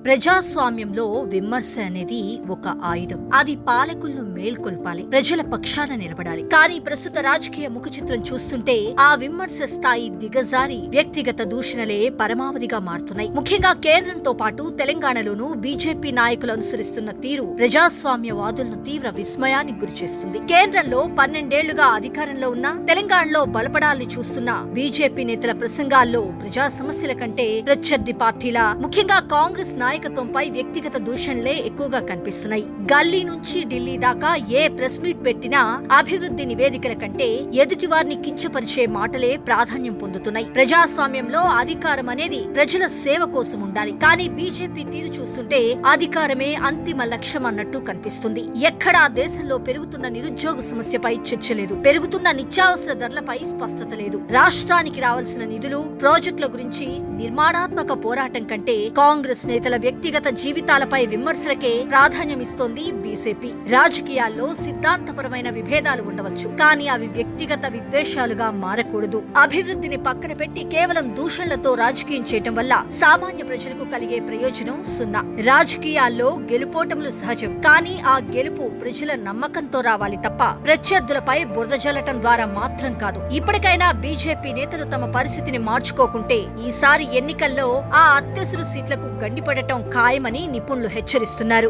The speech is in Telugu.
ప్రజాస్వామ్యంలో విమర్శ అనేది ఒక ఆయుధం. అది పాలకులను మేల్కొల్పాలి, ప్రజల పక్షాన నిలబడాలి. కానీ ప్రస్తుత రాజకీయ ముఖచిత్రం చూస్తుంటే ఆ విమర్శ స్థాయి దిగజారి వ్యక్తిగత దూషణలే పరమావధిగా మారుతున్నాయి. ముఖ్యంగా కేంద్రంతో పాటు తెలంగాణలోనూ బీజేపీ నాయకులు అనుసరిస్తున్న తీరు ప్రజాస్వామ్యవాదులను తీవ్ర విస్మయానికి గురిచేస్తుంది. కేంద్రంలో 12 ఏళ్లుగా అధికారంలో ఉన్న తెలంగాణలో బలపడాలని చూస్తున్న బీజేపీ నేతల ప్రసంగాల్లో ప్రజా సమస్యల కంటే ప్రత్యర్థి పార్టీల, ముఖ్యంగా కాంగ్రెస్ నాయకత్వంపై వ్యక్తిగత దూషణలే ఎక్కువగా కనిపిస్తున్నాయి. గల్లీ నుంచి ఢిల్లీ దాకా ఏ ప్రెస్ మీట్ పెట్టినా అభివృద్ధి నివేదికల కంటే ఎదుటివారిని కించపరిచే మాటలే ప్రాధాన్యం పొందుతున్నాయి. ప్రజాస్వామ్యంలో అధికారం అనేది ప్రజల సేవ కోసం ఉండాలి. కానీ బీజేపీ తీరు చూస్తుంటే అధికారమే అంతిమ లక్ష్యం అన్నట్టు కనిపిస్తుంది. ఎక్కడా దేశంలో పెరుగుతున్న నిరుద్యోగ సమస్యపై చర్చ లేదు, పెరుగుతున్న నిత్యావసర ధరలపై స్పష్టత లేదు. రాష్ట్రానికి రావాల్సిన నిధులు, ప్రాజెక్టుల గురించి నిర్మాణాత్మక పోరాటం కంటే కాంగ్రెస్ నేతల వ్యక్తిగత జీవితాలపై విమర్శలకే ప్రాధాన్యమిస్తోంది బీజేపీ. రాజకీయాల్లో సిద్ధాంతపరమైన విభేదాలు ఉండవచ్చు, కానీ అవి వ్యక్తిగత విద్వేషాలుగా మారకూడదు. అభివృద్ధిని పక్కన పెట్టి కేవలం దూషణలతో రాజకీయం చేయటం వల్ల సామాన్య ప్రజలకు కలిగే ప్రయోజనం సున్నా. రాజకీయాల్లో గెలుపోటములు సహజం, కానీ ఆ గెలుపు ప్రజల నమ్మకంతో రావాలి తప్ప ప్రత్యర్థులపై బురద జల్లటం ద్వారా మాత్రం కాదు. ఇప్పటికైనా బీజేపీ నేతలు తమ పరిస్థితిని మార్చుకోకుంటే ఈసారి ఎన్నికల్లో ఆ అత్యవసర సీట్లకు గండిపడటం ఖాయమని నిపుణులు హెచ్చరిస్తున్నారు.